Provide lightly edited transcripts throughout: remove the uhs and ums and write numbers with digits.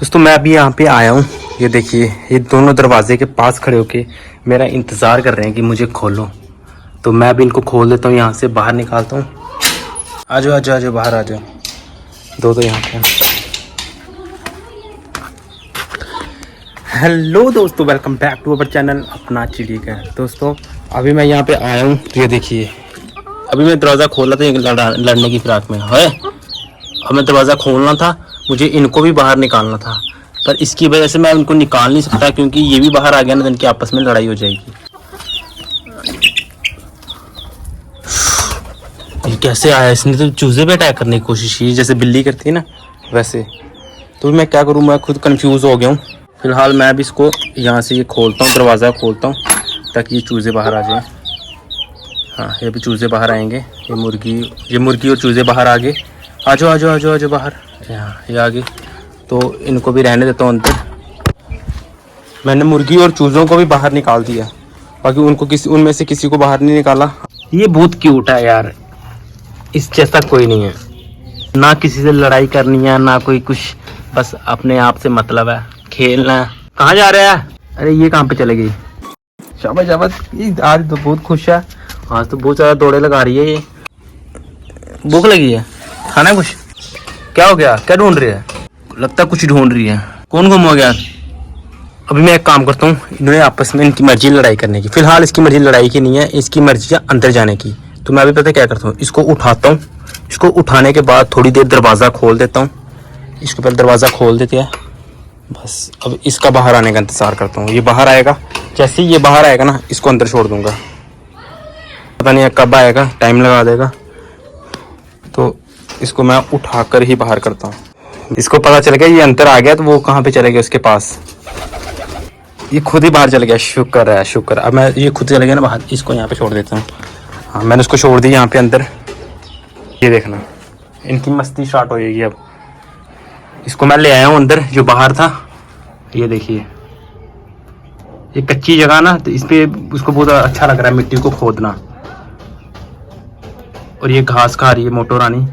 दोस्तों मैं अभी यहाँ पे आया हूँ। ये देखिए, ये दोनों दरवाजे के पास खड़े होके मेरा इंतज़ार कर रहे हैं कि मुझे खोलो। तो मैं भी इनको खोल देता हूँ, यहाँ से बाहर निकालता हूँ। आ जाओ आ जाओ आ जाओ, बाहर आ जाओ। दो यहाँ पे। हेलो दोस्तों, welcome back to our channel अपना चिड़ी का। दोस्तों अभी मैं यहाँ पे आया हूँ, तो ये देखिए अभी मैं दरवाज़ा खोला था लड़ने की फिराक में है। अब मैं दरवाज़ा खोलना था, मुझे इनको भी बाहर निकालना था, पर इसकी वजह से मैं उनको निकाल नहीं सकता क्योंकि ये भी बाहर आ गया ना, तो इनकी आपस में लड़ाई हो जाएगी। ये कैसे आया? इसने तो चूजे पे अटैक करने की कोशिश की, जैसे बिल्ली करती है ना वैसे। तो मैं क्या करूँ, मैं खुद कंफ्यूज हो गया हूँ। फिलहाल मैं भी इसको यहाँ से ये खोलता हूँ, दरवाज़ा खोलता हूँ ताकि ये चूजे बाहर आ जाएँ। हाँ, ये भी चूजे बाहर आएंगे। ये मुर्गी और चूजे बाहर आ गए। आ जाओ आ जाओ आ जाओ आ जाओ बाहर। यहाँ ये आ गए, तो इनको भी रहने देता हूँ अंदर। मैंने मुर्गी और चूज़ों को भी बाहर निकाल दिया, बाकी उनमें से किसी को बाहर नहीं निकाला। ये बहुत क्यूट है यार, इस जैसा कोई नहीं है। ना किसी से लड़ाई करनी है ना कोई कुछ, बस अपने आप से मतलब है, खेलना है। कहाँ जा रहा है? अरे ये कहाँ पे चले गई? शाबाश शाबाश, आज तो बहुत खुश है। आज तो बहुत ज़्यादा दौड़े लगा रही है ये। भूख लगी है, खाना है कुछ? क्या हो गया, क्या ढूंढ रही है? लगता है कुछ ढूंढ रही है। कौन गुम हो गया? अभी मैं एक काम करता हूँ, इन्होंने आपस में इनकी मर्जी लड़ाई करने की। फिलहाल इसकी मर्जी लड़ाई की नहीं है, इसकी मर्जी है अंदर जाने की। तो मैं अभी पता क्या करता हूँ, इसको उठाता हूँ। इसको उठाने के बाद थोड़ी देर दरवाज़ा खोल देता हूँ। इसके पहले दरवाज़ा खोल देते हैं बस। अब इसका बाहर आने का इंतज़ार करता हूँ। ये बाहर आएगा, जैसे ही ये बाहर आएगा ना, इसको अंदर छोड़ दूँगा। पता नहीं कब आएगा, टाइम लगा देगा। तो इसको मैं उठा कर ही बाहर करता हूँ। इसको पता चल गया ये अंदर आ गया, तो वो कहाँ पे चले गया उसके पास। ये खुद ही बाहर चल गया, शुक्र है शुक्र। अब मैं ये खुद चले गया ना बाहर, इसको यहाँ पे छोड़ देता हूँ। हाँ, मैंने उसको छोड़ दी यहाँ पे अंदर। ये देखना, इनकी मस्ती स्टार्ट हो जाएगी अब। इसको मैं ले आया हूँ अंदर, जो बाहर था। ये देखिए, ये कच्ची जगह ना, तो इस पर उसको बहुत अच्छा लग रहा है मिट्टी को खोदना। और ये घास खा रही है मोटो रानी।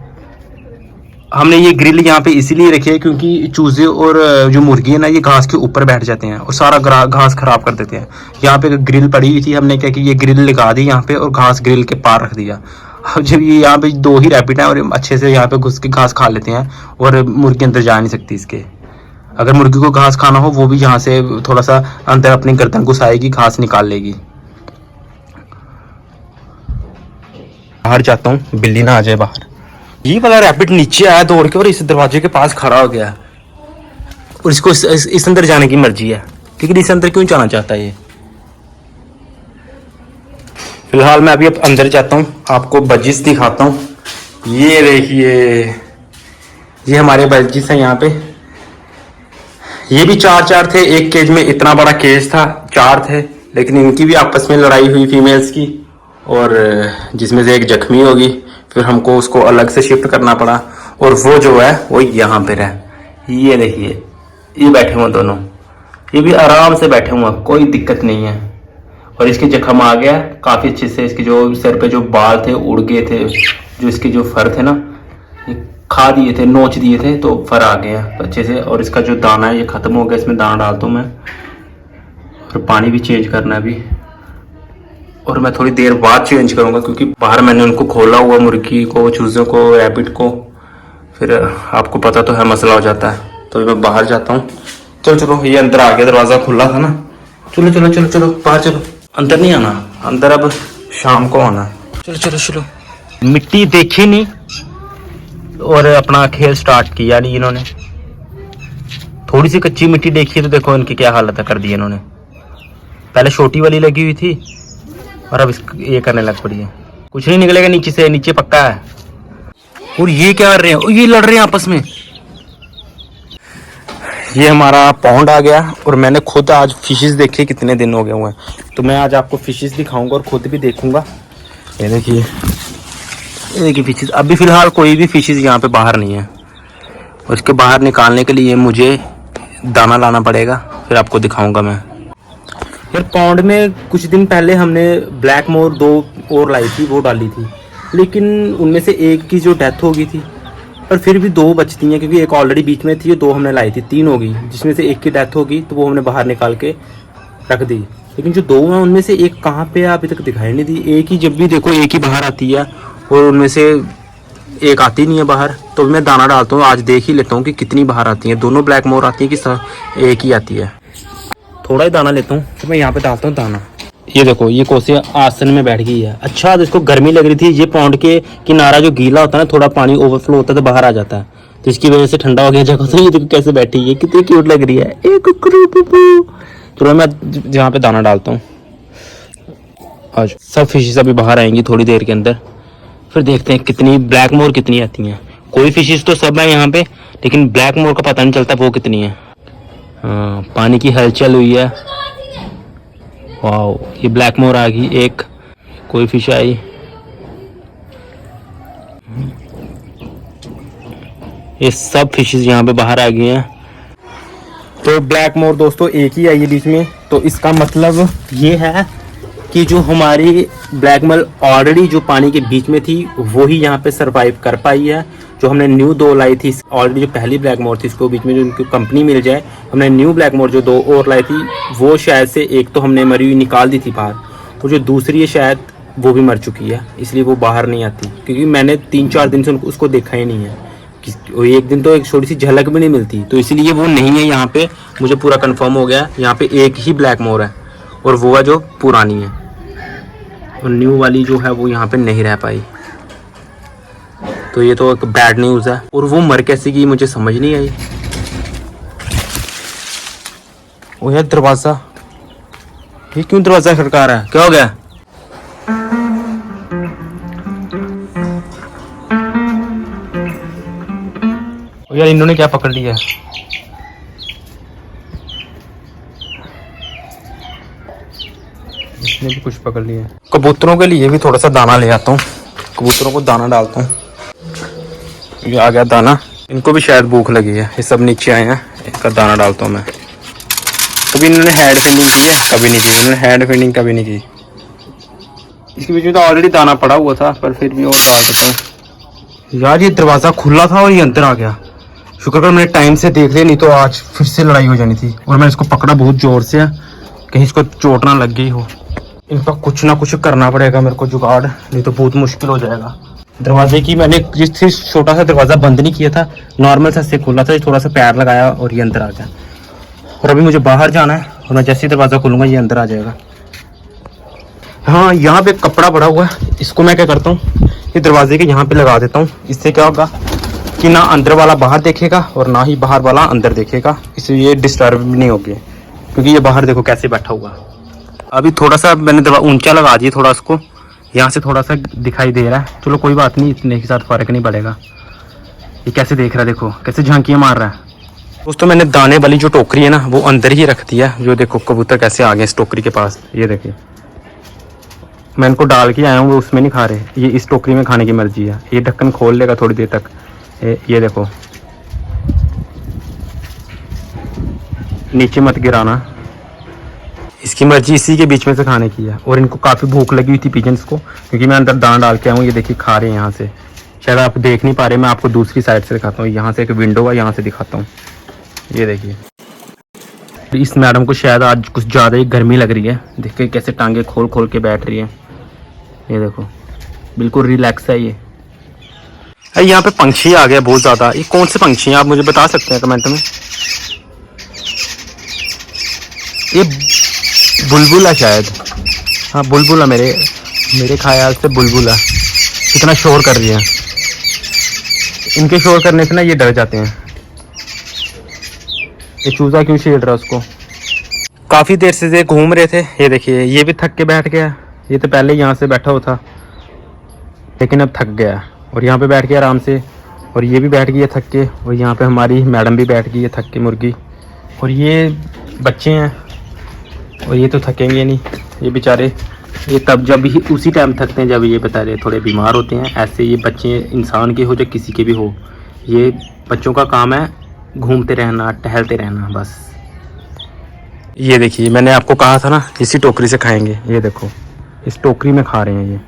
हमने ये ग्रिल यहाँ पे इसीलिए रखी है क्योंकि चूजे और जो मुर्गी है ना, ये घास के ऊपर बैठ जाते हैं और सारा घास खराब कर देते हैं। यहाँ पे ग्रिल पड़ी हुई थी, हमने क्या कि ये ग्रिल लगा दी यहाँ पे और घास ग्रिल के पार रख दिया। अब जब ये यहाँ पे दो ही रैबिट हैं और अच्छे से यहाँ पे घुस के घास खा लेते हैं, और मुर्गी अंदर जा नहीं सकती इसके। अगर मुर्गी को घास खाना हो, वो भी यहाँ से थोड़ा सा अंदर अपनी गर्दन घुसाएगी, घास निकाल लेगी। बाहर जाता हूँ, बिल्ली ना आ जाए बाहर। ये वाला रैबिट नीचे आया दौड़ के और इस दरवाजे के पास खड़ा हो गया, और इसको इस अंदर जाने की मर्जी है, लेकिन इस अंदर क्यों जाना चाहता है ये। फिलहाल मैं अभी अब अंदर जाता हूँ, आपको बजिस दिखाता हूँ। ये देखिए, ये हमारे बजिस हैं यहाँ पे। ये भी चार थे, एक केज में इतना बड़ा केज था, 4 थे, लेकिन इनकी भी आपस में लड़ाई हुई फीमेल्स की, और जिसमें से एक जख्मी होगी। फिर हमको उसको अलग से शिफ्ट करना पड़ा, और वो जो है वो यहाँ पे है। ये देखिए, ये बैठे हुए दोनों, ये भी आराम से बैठे हुए, कोई दिक्कत नहीं है। और इसके जख्म आ गया काफ़ी अच्छे से। इसके जो सर पे जो बाल थे उड़ गए थे, जो इसके जो फर थे ना, ये खा दिए थे, नोच दिए थे, तो फर आ गया अच्छे से। और इसका जो दाना है ये ख़त्म हो गया, इसमें दाना डालता हूँ मैं। और पानी भी चेंज करना है अभी, और मैं थोड़ी देर बाद चेंज करूंगा क्योंकि बाहर मैंने उनको खोला हुआ, मुर्गी को, चूज़ों को, रैबिट को। फिर आपको पता तो है मसला हो जाता है। तो मैं बाहर जाता हूँ। चलो चलो, ये अंदर आ गया, दरवाज़ा खुला था ना। चलो चलो चलो चलो बाहर चलो, अंदर नहीं आना, अंदर अब शाम को आना। चलो चलो चलो। मिट्टी देखी नहीं और अपना खेल स्टार्ट किया नहीं इन्होंने। थोड़ी सी कच्ची मिट्टी देखी तो देखो इनकी क्या हालत कर दी इन्होंने। पहले छोटी वाली लगी हुई थी और अब ये करने लग पड़ी है। कुछ नहीं निकलेगा नीचे से, नीचे पक्का है। और ये क्या कर रहे हैं? ये लड़ रहे हैं आपस में। ये हमारा पौंड आ गया, और मैंने खुद आज फिशेस देखे, कितने दिन हो गए हुए हैं। तो मैं आज आपको फिशेस दिखाऊंगा और खुद भी देखूंगा। ये देखिए, ये देखिए फिशेस। अभी फिलहाल कोई भी फिशेस यहाँ पे बाहर नहीं है, और इसके बाहर निकालने के लिए मुझे दाना लाना पड़ेगा, फिर आपको दिखाऊंगा मैं। यार पौंड में कुछ दिन पहले हमने ब्लैक मोर 2 और लाई थी, वो डाली थी, लेकिन उनमें से एक की जो डेथ हो गई थी, पर फिर भी 2 बचती हैं, क्योंकि एक ऑलरेडी बीच में थी, 2 हमने लाई थी, 3 होगी, जिसमें से एक की डेथ होगी तो वो हमने बाहर निकाल के रख दी। लेकिन जो 2 हैं उनमें से एक कहाँ पे है अभी तक दिखाई नहीं दी। एक ही, जब भी देखो एक ही बाहर आती है और उनमें से एक आती नहीं है बाहर। तो मैं दाना डालता हूँ, आज देख ही लेता हूँ कि कितनी बाहर आती हैं। दोनों ब्लैक मोर आती है कि एक ही आती है। थोड़ा ही दाना लेता हूँ तो मैं यहाँ पे डालता हूँ दाना। ये देखो ये कोसी आसन में बैठ गई है। अच्छा, इसको गर्मी लग रही थी, ये पौंड के किनारा जो गीला होता है ना, थोड़ा पानी ओवरफ्लो होता है तो बाहर आ जाता है, तो इसकी वजह से ठंडा हो गया जगह। तो ये देखो कैसे बैठी है, कितनी क्यूट लग रही है। चलो मैं जहाँ पे दाना डालता हूँ। आज सब फिशेस अभी बाहर आएंगी थोड़ी देर के अंदर, फिर देखते हैं कितनी ब्लैक मोर कितनी आती हैं। कोई फिशेस तो सब है यहाँ पे, लेकिन ब्लैक मोर का पता नहीं चलता वो कितनी है। हाँ, पानी की हलचल हुई है। वाओ, ये ब्लैक मोर आ गई एक, कोई फिश आई। ये सब फिशेस यहाँ पे बाहर आ गई हैं। तो ब्लैक मोर दोस्तों एक ही आई है बीच में, तो इसका मतलब ये है कि जो हमारी ब्लैक मोर ऑलरेडी जो पानी के बीच में थी वो ही यहाँ पे सरवाइव कर पाई है। जो हमने न्यू 2 लाई थी ऑलरेडी, जो पहली ब्लैक मोर थी इसको बीच में जो उनकी कंपनी मिल जाए, हमने न्यू ब्लैक मोर जो 2 और लाई थी वो शायद से एक तो हमने मरी हुई निकाल दी थी बाहर, और जो दूसरी है शायद वो भी मर चुकी है, इसलिए वो बाहर नहीं आती। क्योंकि मैंने 3-4 दिन से उसको देखा ही नहीं है, एक दिन तो एक छोटी सी झलक भी नहीं मिलती, तो इसीलिए वो नहीं है यहाँ पे। मुझे पूरा कंफर्म हो गया, यहाँ पे एक ही ब्लैक मोर है और वो है जो पुरानी है, और न्यू वाली जो है वो यहाँ पे नहीं रह पाई। तो ये तो एक बैड न्यूज़ है। और वो मर कैसे गई मुझे समझ नहीं आई। वो यार दरवाजा, ये क्यों दरवाजा खड़का रहा है, क्या हो गया? यार इन्होंने क्या पकड़ लिया? इसने भी कुछ पकड़ लिया है। कबूतरों के लिए भी थोड़ा सा दाना ले आता हूँ, कबूतरों को दाना डालता हूँ। ये आ गया दाना, इनको भी शायद भूख लगी है, ये सब नीचे आए हैं, इनका दाना डालता हूँ मैं। कभी इन्होंने हैंड फीडिंग की है, कभी नहीं की, इन्होंने हैंड फीडिंग कभी नहीं की। इसके बीच में तो ऑलरेडी दाना पड़ा हुआ था, पर फिर भी और डाल देता हूँ। यार ये दरवाज़ा खुला था और ये अंदर आ गया। शुक्र कर मैंने टाइम से देख लिया, नहीं तो आज फिर से लड़ाई हो जानी थी। और मैं इसको पकड़ा बहुत ज़ोर से, कहीं इसको चोट ना लग गई हो। इनका कुछ ना कुछ करना पड़ेगा मेरे को जुगाड़, नहीं तो बहुत मुश्किल हो जाएगा। दरवाजे की मैंने जिससे छोटा सा दरवाज़ा बंद नहीं किया था, नॉर्मल सा से खोला था, थोड़ा सा पैर लगाया और ये अंदर आ गया। और अभी मुझे बाहर जाना है और मैं जैसे ही दरवाज़ा खोलूँगा ये अंदर आ जाएगा। हाँ, यहाँ पे कपड़ा पड़ा हुआ है, इसको मैं क्या करता हूँ, ये दरवाजे के यहाँ पे लगा देता हूँ। इससे क्या होगा कि ना अंदर वाला बाहर देखेगा और ना ही बाहर वाला अंदर देखेगा, इसलिए ये डिस्टर्ब भी नहीं होगी। क्योंकि ये बाहर देखो कैसे बैठा हुआ। अभी थोड़ा सा मैंने ऊंचा लगा दिया, थोड़ा उसको यहाँ से थोड़ा सा दिखाई दे रहा है। चलो कोई बात नहीं, इतने के साथ फ़र्क नहीं पड़ेगा। ये कैसे देख रहा है, देखो कैसे झांकियाँ मार रहा है। दोस्तों मैंने दाने वाली जो टोकरी है ना वो अंदर ही रख दिया। जो देखो कबूतर कैसे आ गए इस टोकरी के पास, ये देखिए। मैं इनको डाल के आया हूँ, वो उसमें नहीं खा रहे, ये इस टोकरी में खाने की मर्जी है। ये ढक्कन खोल लेगा थोड़ी देर तक। ये देखो, नीचे मत गिराना, इसकी मर्जी इसी के बीच में से खाने की है। और इनको काफ़ी भूख लगी हुई थी पिजन्स को, क्योंकि मैं अंदर दाना डाल के आया हूँ। ये देखिए खा रहे हैं यहाँ से, शायद आप देख नहीं पा रहे, मैं आपको दूसरी साइड से दिखाता हूँ। यहाँ से एक विंडो है, यहाँ से दिखाता हूँ। ये देखिए, इस मैडम को शायद आज कुछ ज़्यादा ही गर्मी लग रही है, देखिए कैसे टांगे खोल खोल के बैठ रही है। ये देखो बिल्कुल रिलैक्स है ये। यहाँ पे पंछी आ गया बहुत ज़्यादा। ये कौन से पंछी हैं आप मुझे बता सकते हैं कमेंट में? ये बुलबुल है शायद, हाँ बुलबुल है, मेरे ख्याल से बुलबुल है। कितना शोर कर रही है, इनके शोर करने से ना ये डर जाते हैं। ये चूजा क्यों छेड़ रहा है उसको? काफ़ी देर से ये घूम रहे थे। ये देखिए ये भी थक के बैठ गया। ये तो पहले यहाँ से बैठा हुआ था, लेकिन अब थक गया और यहाँ पे बैठ गया आराम से। और ये भी बैठ गई है थक के, और यहाँ पे हमारी मैडम भी बैठ गई है थक के, मुर्गी। और ये बच्चे हैं, और ये तो थकेंगे नहीं ये बेचारे। ये तब जब ही उसी टाइम थकते हैं जब ये बेचारे थोड़े बीमार होते हैं। ऐसे ये बच्चे इंसान के हो या किसी के भी हो, ये बच्चों का काम है घूमते रहना, टहलते रहना बस। ये देखिए मैंने आपको कहा था ना इसी टोकरी से खाएंगे। ये देखो इस टोकरी में खा रहे हैं ये,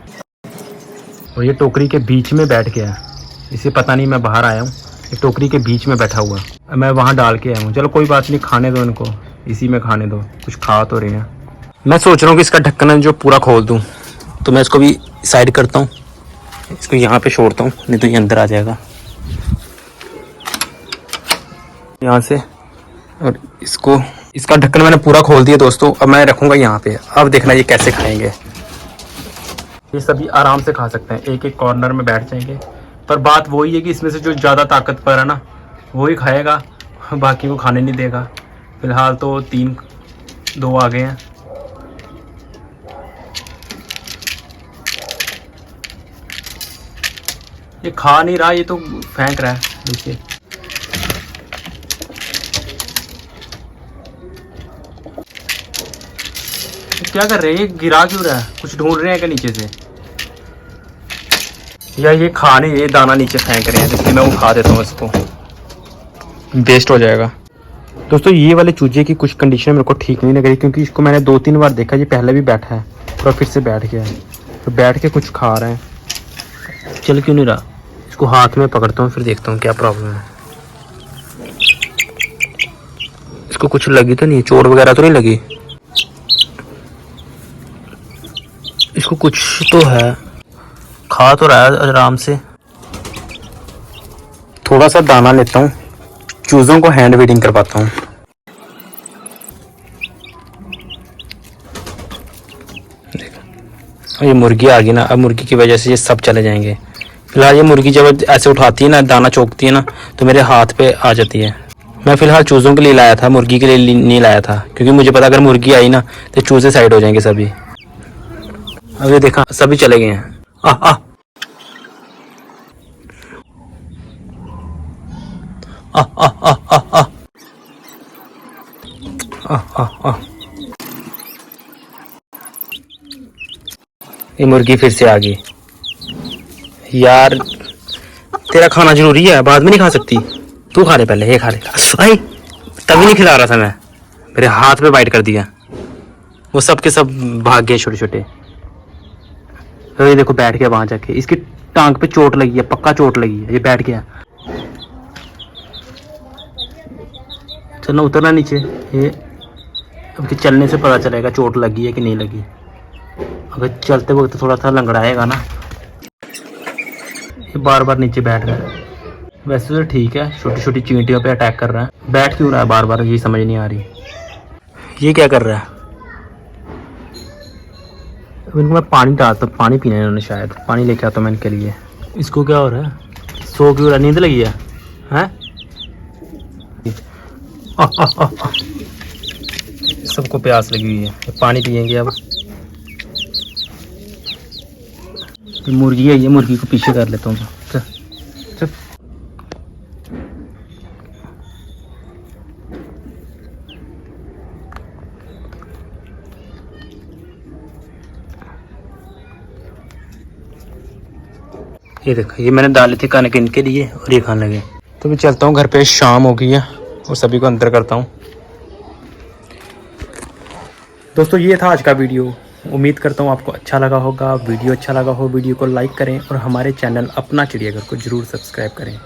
और ये टोकरी के बीच में बैठ गया। इसे पता नहीं मैं बाहर आया हूँ, एक टोकरी के बीच में बैठा हुआ, मैं वहाँ डाल के आया हूँ। चलो कोई बात नहीं, खाने दो इनको, इसी में खाने दो, कुछ खा तो रहे हैं। मैं सोच रहा हूँ कि इसका ढक्कन जो पूरा खोल दूँ, तो मैं इसको भी साइड करता हूँ, इसको यहाँ पे छोड़ता हूँ, नहीं तो ये अंदर आ जाएगा यहाँ से। और इसको, इसका ढक्कन मैंने पूरा खोल दिया दोस्तों। अब मैं रखूँगा यहाँ पे। अब देखना ये कैसे खाएंगे। ये सभी आराम से खा सकते हैं, एक एक कॉर्नर में बैठ जाएंगे। पर बात वही है कि इसमें से जो ज़्यादा ताकतवर है ना, वही खाएगा, बाकी को खाने नहीं देगा। फिलहाल तो 2 आ गए हैं। ये खा नहीं रहा, ये तो फेंक रहा है। देखिए क्या कर रहे हैं, ये गिरा क्यों रहा है? कुछ ढूंढ रहे हैं क्या नीचे से? या ये खा नहीं, ये दाना नीचे फेंक रहे हैं, इसलिए मैं उठा देता हूँ, इसको वेस्ट हो जाएगा। दोस्तों ये वाले चूजे की कुछ कंडीशन मेरे को ठीक नहीं लग रही, क्योंकि इसको मैंने 2-3 बार देखा, ये पहले भी बैठा है और फिर से बैठ गया है, तो बैठ के कुछ खा रहे हैं। चल क्यों नहीं रहा, इसको हाथ में पकड़ता हूँ, फिर देखता हूँ क्या प्रॉब्लम है। इसको कुछ लगी तो नहीं, चोट वगैरह तो नहीं लगी? इसको कुछ तो है, खा तो रहा है आराम से। थोड़ा सा दाना लेता हूँ, चूज़ों को हैंड फीडिंग करवाता हूँ। ये मुर्गी आ गई ना, अब मुर्गी की वजह से ये सब चले जाएंगे। फिलहाल ये मुर्गी जब ऐसे उठाती है ना, दाना चौंकती है ना, तो मेरे हाथ पे आ जाती है। मैं फिलहाल चूज़ों के लिए लाया था, मुर्गी के लिए नहीं लाया था, क्योंकि मुझे पता अगर मुर्गी आई ना तो चूज़े साइड हो जाएंगे सभी। अब ये देखा, सभी चले गए हैं। आ आ आ आ आ आ आ आ आ। ये मुर्गी फिर से आ गई। यार तेरा खाना जरूरी है, बाद में नहीं खा सकती? तू खा ले पहले, ये खा ले। भाई तभी नहीं खिला रहा था मैं, मेरे हाथ पे बाइट कर दिया। वो सब के सब भाग गए छोटे छोटे। तो ये देखो बैठ गया वहां जाके, इसकी टांग पे चोट लगी है, पक्का चोट लगी है, ये बैठ गया। चलो उतरना नीचे, ये अब चलने से पता चलेगा चोट लगी है कि नहीं लगी। अगर चलते वक्त थोड़ा सा लंगड़ाएगा ना, ये बार बार नीचे बैठ रहा है। वैसे तो ठीक है, छोटी छोटी चींटियों पे अटैक कर रहा है, बैठ क्यों रहा है बार बार, ये समझ नहीं आ रही। ये क्या कर रहा है? इनको मैं पानी डालता, पानी पीना है इन्होंने, शायद पानी लेके आता मैं इनके लिए। इसको क्या हो रहा है, सो क्यों रहा, नींद लगी है हैं? सबको प्यास लगी हुई है, पानी पियेंगे अब। मुर्गी है, ये मुर्गी को पीछे कर लेता हूँ। चल चल। ये देखो, ये मैंने डाले थे कनक इनके लिए और ये खाने लगे। तो मैं चलता हूँ घर पे, शाम हो गई है और सभी को अंदर करता हूँ। दोस्तों ये था आज का वीडियो, उम्मीद करता हूँ आपको अच्छा लगा होगा। वीडियो अच्छा लगा हो, वीडियो को लाइक करें और हमारे चैनल अपना चिड़ियाघर को ज़रूर सब्सक्राइब करें।